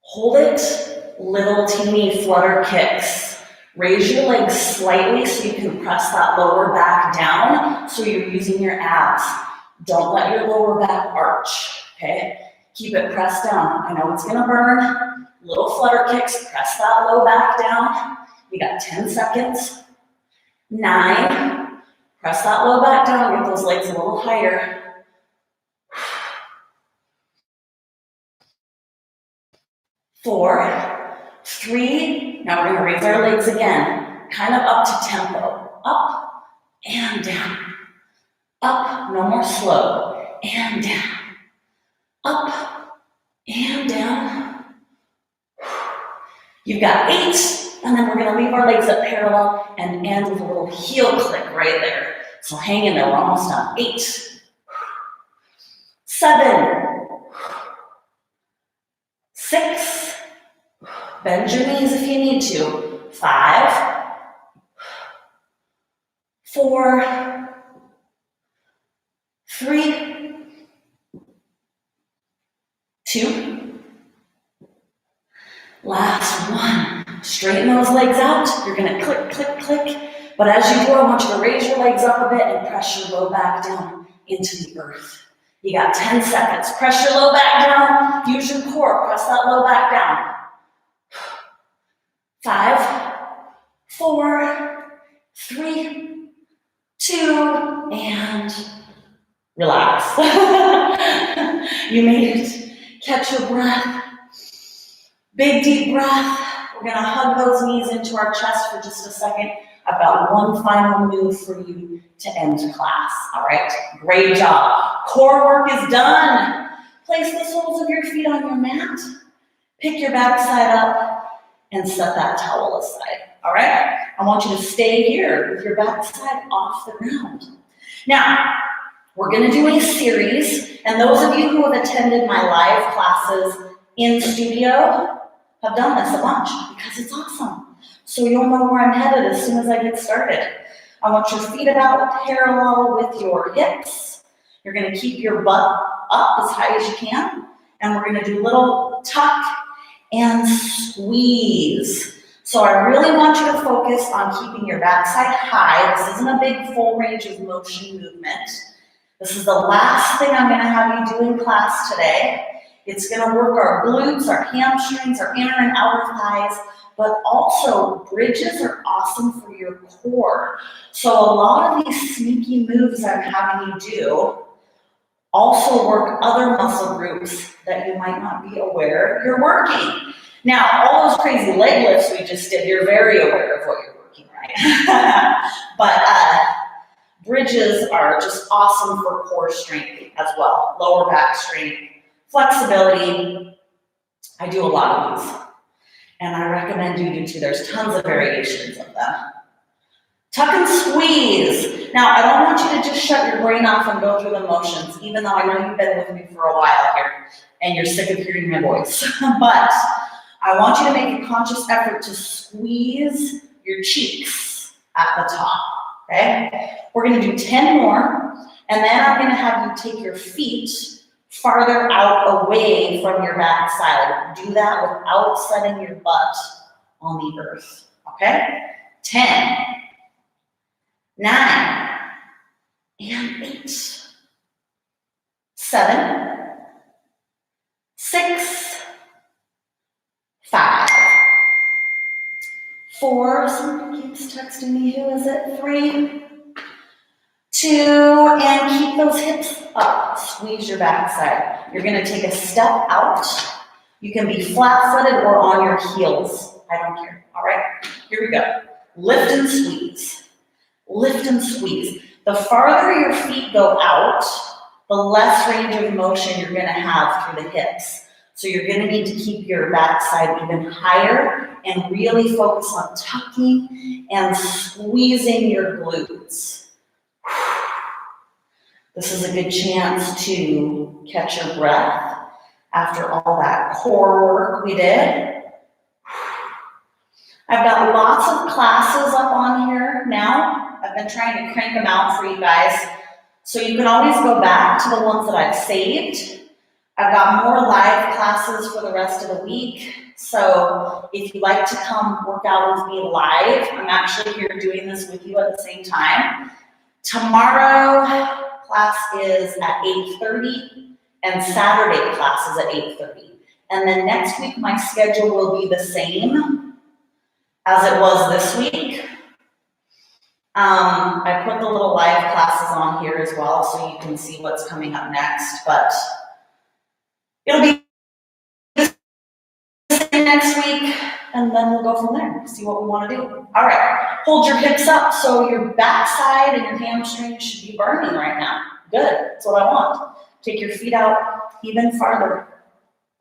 Hold it, little teeny flutter kicks. Raise your legs slightly so you can press that lower back down so you're using your abs. Don't let your lower back arch, okay? Keep it pressed down. I know it's gonna burn. Little flutter kicks, press that low back down. You got 10 seconds. 9, press that low back down, get those legs a little higher. 4, 3, now we're gonna raise our legs again, kind of up to tempo. Up and down. Up, no more slow, and down. Up and down. You've got 8, and then we're gonna leave our legs up parallel and end with a little heel click right there. So hang in there, we're almost done. 8, 7, 6, bend your knees if you need to, 5, 4, 3, 2, last 1. Straighten those legs out. You're gonna click, click, click. But as you do, I want you to raise your legs up a bit and press your low back down into the earth. You got 10 seconds. Press your low back down. Use your core. Press that low back down. 5, 4, 3, 2, and relax. You made it. Catch your breath. Big deep breath. We're gonna hug those knees into our chest for just a second. I've got one final move for you to end class, all right? Great job. Core work is done. Place the soles of your feet on your mat. Pick your backside up and set that towel aside, all right? I want you to stay here with your backside off the ground. Now, we're gonna do a series, and those of you who have attended my live classes in studio have done this a bunch because it's awesome. So you'll know where I'm headed as soon as I get started. I want your feet about parallel with your hips. You're gonna keep your butt up as high as you can, and we're gonna do little tuck and squeeze. So I really want you to focus on keeping your backside high. This isn't a big full range of motion movement. This is the last thing I'm gonna have you do in class today. It's gonna work our glutes, our hamstrings, our inner and outer thighs, but also bridges are awesome for your core. So a lot of these sneaky moves I'm having you do also work other muscle groups that you might not be aware you're working. Now, all those crazy leg lifts we just did, you're very aware of what you're working, right? But bridges are just awesome for core strength as well. Lower back strength, flexibility. I do a lot of these. And I recommend you do too. There's tons of variations of them. Tuck and squeeze. Now, I don't want you to just shut your brain off and go through the motions, even though I know you've been with me for a while here and you're sick of hearing my voice. But I want you to make a conscious effort to squeeze your cheeks at the top, okay? We're gonna do 10 more, and then I'm gonna have you take your feet farther out away from your backside. Do that without setting your butt on the earth, okay? 10, 9, and 8, 7, 6, 5, 4, somebody keeps texting me, who is it? 3, 2, and keep those hips up. Squeeze your backside. You're gonna take a step out. You can be flat-footed or on your heels. I don't care, all right? Here we go. Lift and squeeze. Lift and squeeze. The farther your feet go out, the less range of motion you're gonna have through the hips. So you're gonna need to keep your backside even higher and really focus on tucking and squeezing your glutes. This is a good chance to catch your breath after all that core work we did. I've got lots of classes up on here now. I've been trying to crank them out for you guys. So you can always go back to the ones that I've saved. I've got more live classes for the rest of the week. So if you'd like to come work out with me live, I'm actually here doing this with you at the same time. Tomorrow, class is at 8:30, and Saturday class is at 8:30. And then next week, my schedule will be the same as it was this week. I put the little live classes on here as well, so you can see what's coming up next, but it'll be the same next week, and then we'll go from there, see what we want to do. All right, hold your hips up so your backside and your hamstrings should be burning right now. Good, that's what I want. Take your feet out even farther.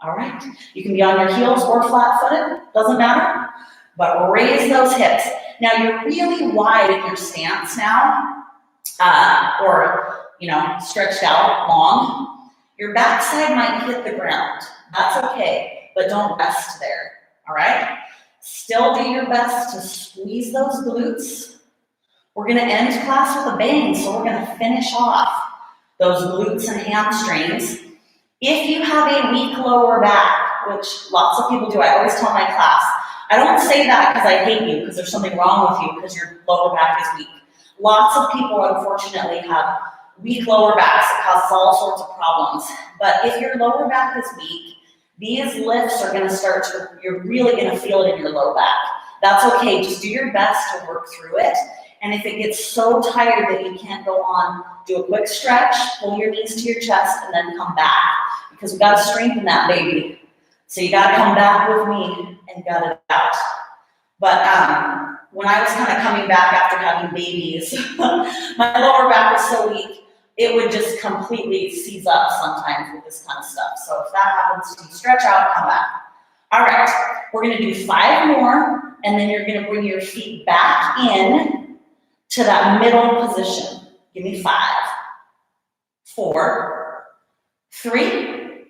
All right, you can be on your heels or flat-footed, doesn't matter, but raise those hips. Now you're really wide in your stance now, or stretched out long. Your backside might hit the ground. That's okay. but don't rest there, all right? Still do your best to squeeze those glutes. We're gonna end class with a bang, so we're gonna finish off those glutes and hamstrings. If you have a weak lower back, which lots of people do, I always tell my class, I don't say that because I hate you, because there's something wrong with you, because your lower back is weak. Lots of people, unfortunately, have weak lower backs. It causes all sorts of problems. But if your lower back is weak, these lifts are gonna start to, you're really gonna feel it in your low back. That's okay, just do your best to work through it. And if it gets so tired that you can't go on, do a quick stretch, pull your knees to your chest, and then come back. Because we gotta strengthen that baby. So you gotta come back with me and gut it out. But when I was kind of coming back after having babies, my lower back was so weak, it would just completely seize up sometimes with this kind of stuff. So if that happens, you stretch out, come back. All right, we're gonna do 5 more, and then you're gonna bring your feet back in to that middle position. Give me 5, 4, 3,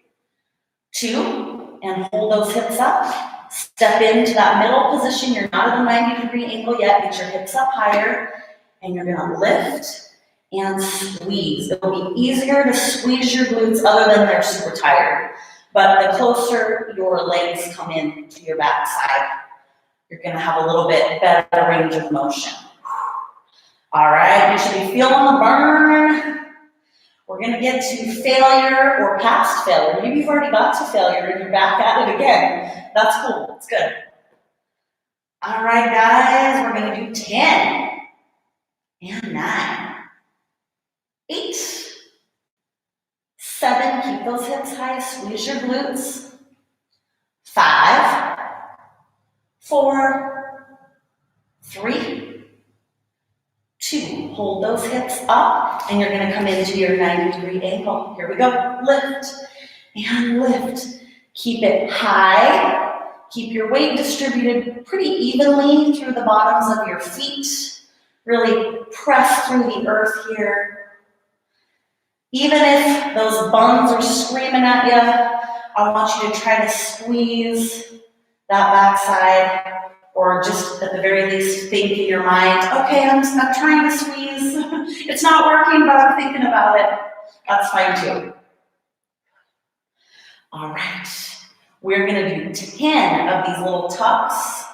2, and hold those hips up. Step into that middle position. You're not at a 90-degree angle yet. Get your hips up higher, and you're gonna lift and squeeze. It'll be easier to squeeze your glutes other than they're super tired. But the closer your legs come in to your backside, you're gonna have a little bit better range of motion. All right, you should be feeling the burn. We're gonna get to failure or past failure. Maybe you've already got to failure and you're back at it again. That's cool, that's good. All right, guys, we're gonna do 10 and 9, 8, 7, keep those hips high, squeeze your glutes. 5, 4, 3, 2, hold those hips up, and you're gonna come into your 90-degree angle. Here we go, lift and lift. Keep it high, keep your weight distributed pretty evenly through the bottoms of your feet. Really press through the earth here. Even if those buns are screaming at you, I want you to try to squeeze that backside. Or just at the very least think in your mind, okay, I'm trying to squeeze. It's not working, but I'm thinking about it. That's fine too. All right, we're gonna do 10 of these little tucks.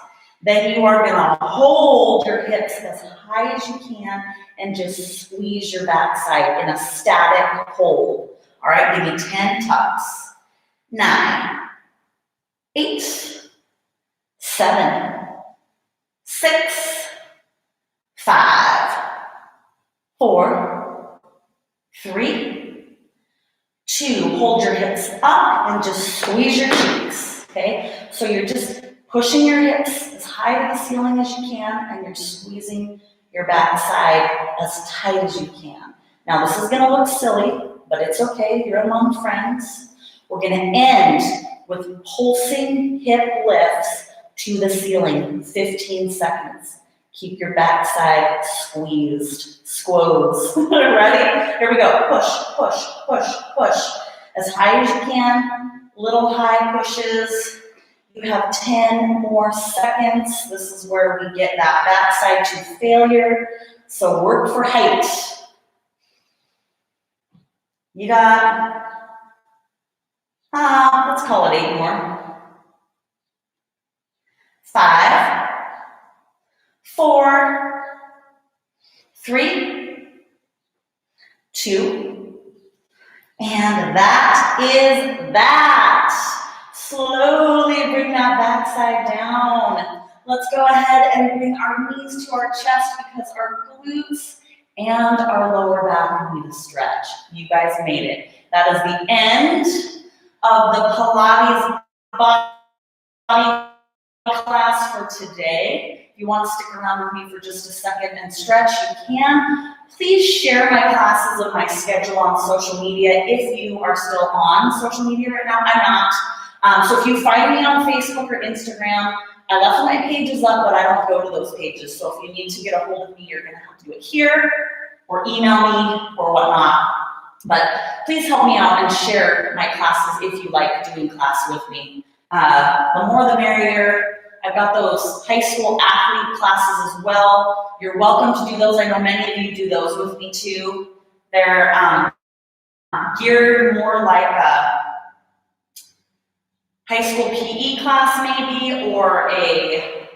Then you are gonna hold your hips as high as you can and just squeeze your backside in a static hold. All right, give me 10 tucks. 9, 8, 7, 6, 5, 4, 3, 2. Hold your hips up and just squeeze your cheeks, okay? So you're just pushing your hips as high to the ceiling as you can, and you're squeezing your backside as tight as you can. Now this is gonna look silly, but it's okay, you're among friends. We're gonna end with pulsing hip lifts to the ceiling, 15 seconds. Keep your backside squeezed, squoze. Ready? Here we go, push, push, push, push. As high as you can, little high pushes. You have 10 more seconds. This is where we get that backside to failure. So work for height. You got, let's call it 8 more. 5, 4, 3, 2, and that is that. Slowly bring that backside down. Let's go ahead and bring our knees to our chest because our glutes and our lower back need a stretch. You guys made it. That is the end of the Pilates body class for today. If you want to stick around with me for just a second and stretch, you can. Please share my classes of my schedule on social media if you are still on social media right now. I'm not. So if you find me on Facebook or Instagram, I left my pages up, but I don't go to those pages. So if you need to get a hold of me, you're gonna have to do it here or email me or whatnot. But please help me out and share my classes if you like doing class with me. The more the merrier. I've got those high school athlete classes as well. You're welcome to do those. I know many of you do those with me too. They're geared more like a high school PE class maybe, or a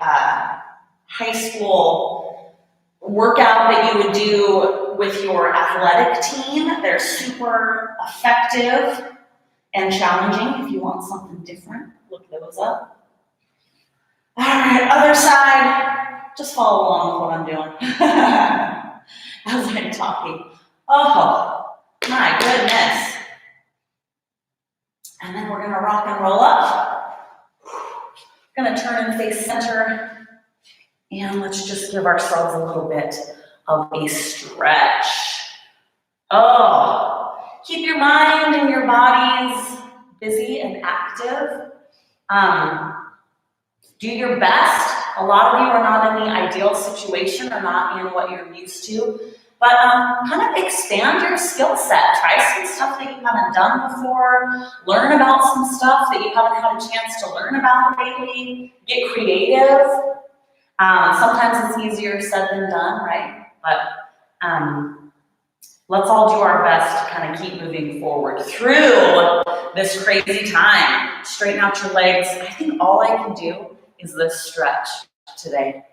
high school workout that you would do with your athletic team. They're super effective and challenging if you want something different. Look those up. All right, other side. Just follow along with what I'm doing as I'm talking. Oh, my goodness. And then we're gonna rock and roll up. Gonna turn and face center. And let's just give ourselves a little bit of a stretch. Oh, keep your mind and your bodies busy and active. Do your best. A lot of you are not in the ideal situation or not in what you're used to, but kind of expand your skill set. Try some stuff that you haven't done before. Learn about some stuff that you haven't had a chance to learn about lately. Get creative. Sometimes it's easier said than done, right? But let's all do our best to kind of keep moving forward through this crazy time. Straighten out your legs. I think all I can do is this stretch today.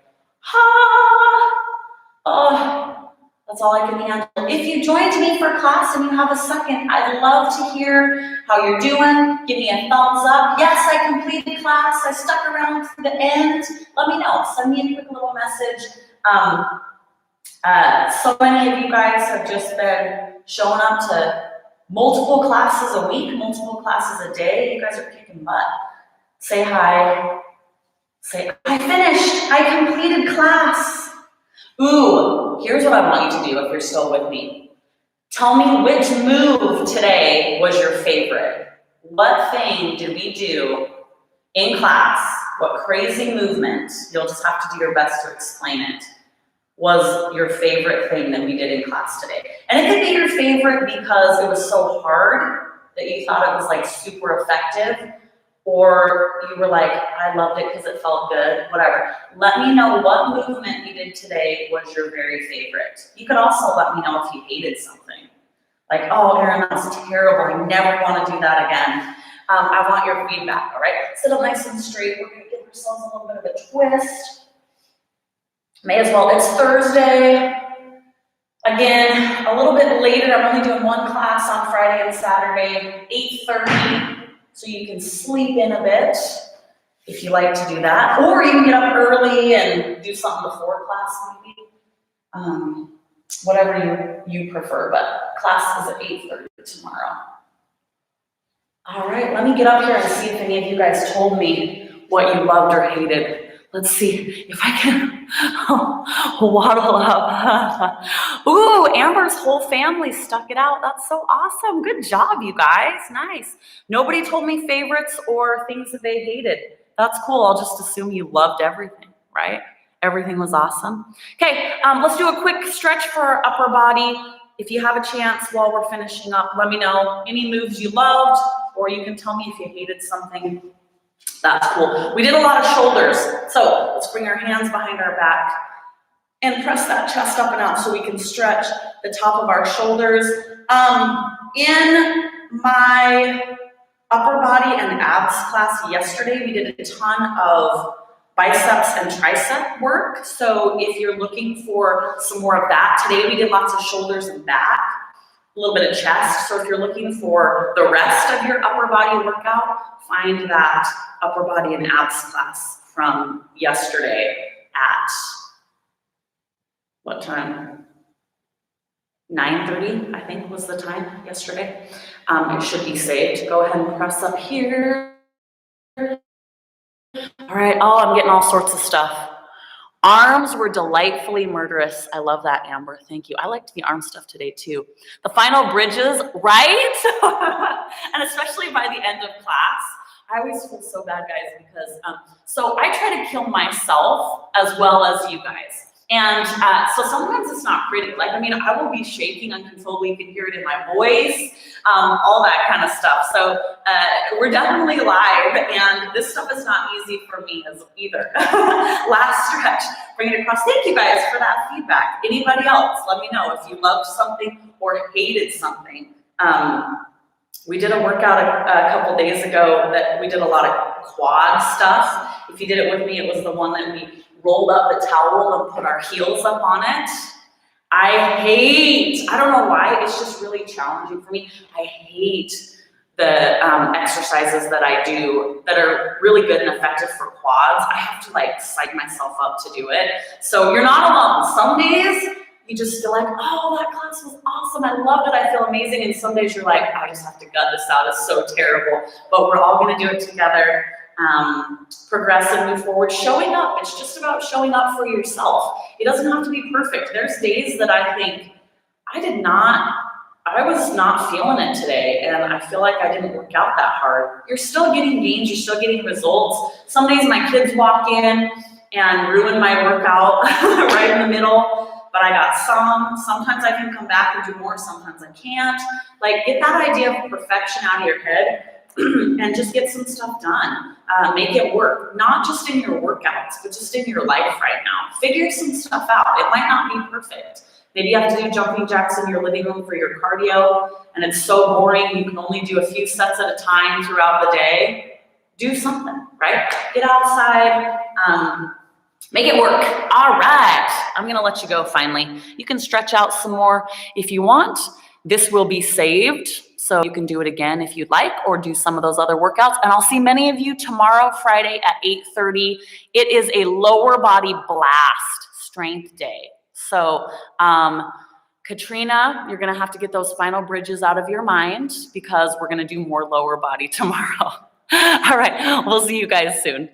Oh, that's all I can handle. If you joined me for class and you have a second, I'd love to hear how you're doing. Give me a thumbs up. Yes, I completed class. I stuck around to the end. Let me know. Send me a quick little message. So many of you guys have just been showing up to multiple classes a week, multiple classes a day. You guys are kicking butt. Say hi. Say, I finished. I completed class. Ooh, here's what I want you to do if you're still with me. Tell me which move today was your favorite. What thing did we do in class? What crazy movement, you'll just have to do your best to explain it, was your favorite thing that we did in class today? And it could be your favorite because it was so hard that you thought it was like super effective, or you were like, I loved it because it felt good, whatever. Let me know what movement you did today was your very favorite. You could also let me know if you hated something. Like, oh, Erin, that was terrible. I never want to do that again. I want your feedback, all right? Sit up nice and straight. We're going to give ourselves a little bit of a twist. May as well. It's Thursday. Again, a little bit later. I'm only doing one class on Friday and Saturday, 8:30. So you can sleep in a bit if you like to do that. Or you can get up early and do something before class maybe. Whatever you prefer, but class is at 8:30 tomorrow. All right, let me get up here and see if any of you guys told me what you loved or hated. Let's see if I can waddle up. Ooh, Amber's whole family stuck it out. That's so awesome. Good job, you guys. Nice. Nobody told me favorites or things that they hated. That's cool. I'll just assume you loved everything, right? Everything was awesome. Okay, let's do a quick stretch for our upper body. If you have a chance while we're finishing up, let me know any moves you loved, or you can tell me if you hated something. That's cool. We did a lot of shoulders. So let's bring our hands behind our back and press that chest up and out so we can stretch the top of our shoulders. In my upper body and abs class yesterday, we did a ton of biceps and tricep work. So if you're looking for some more of that, today we did lots of shoulders and back, a little bit of chest. So if you're looking for the rest of your upper body workout, find that upper body and abs class from yesterday at what time? 9:30, I think was the time yesterday. It should be saved. Go ahead and press up here. All right, oh, I'm getting all sorts of stuff. Arms were delightfully murderous. I love that, Amber. Thank you. I liked the arm stuff today, too. The final bridges, right? And especially by the end of class, I always feel so bad, guys, because so I try to kill myself as well as you guys. And so sometimes it's not pretty. Like, I mean, I will be shaking uncontrollably. You can hear it in my voice, all that kind of stuff. So we're definitely live, and this stuff is not easy for me either. Last stretch, bring it across. Thank you guys for that feedback. Anybody else, let me know if you loved something or hated something. We did a workout a couple days ago that we did a lot of quad stuff. If you did it with me, it was the one that we rolled up the towel and put our heels up on it. I don't know why, it's just really challenging for me. I hate the exercises that I do that are really good and effective for quads. I have to like psych myself up to do it. So you're not alone. Some days you just feel like, oh, that class was awesome. I loved it. I feel amazing. And some days you're like, I just have to gut this out. It's so terrible. But we're all going to do it together. Progress and move forward. Showing up. It's just about showing up for yourself. It doesn't have to be perfect. There's days that I think I was not feeling it today, and I feel like I didn't work out that hard. You're still getting gains. You're still getting results. Some days my kids walk in and ruin my workout right in the middle. But I got some. Sometimes I can come back and do more. Sometimes I can't. Like, get that idea of perfection out of your head and just get some stuff done. Make it work. Not just in your workouts, but just in your life right now. Figure some stuff out. It might not be perfect. Maybe you have to do jumping jacks in your living room for your cardio, and it's so boring. You can only do a few sets at a time throughout the day. Do something, right? Get outside. Make it work. All right. I'm going to let you go finally. You can stretch out some more if you want. This will be saved, so you can do it again if you'd like, or do some of those other workouts. And I'll see many of you tomorrow, Friday at 8:30. It is a lower body blast strength day. So, Katrina, you're going to have to get those final bridges out of your mind because we're going to do more lower body tomorrow. All right. We'll see you guys soon.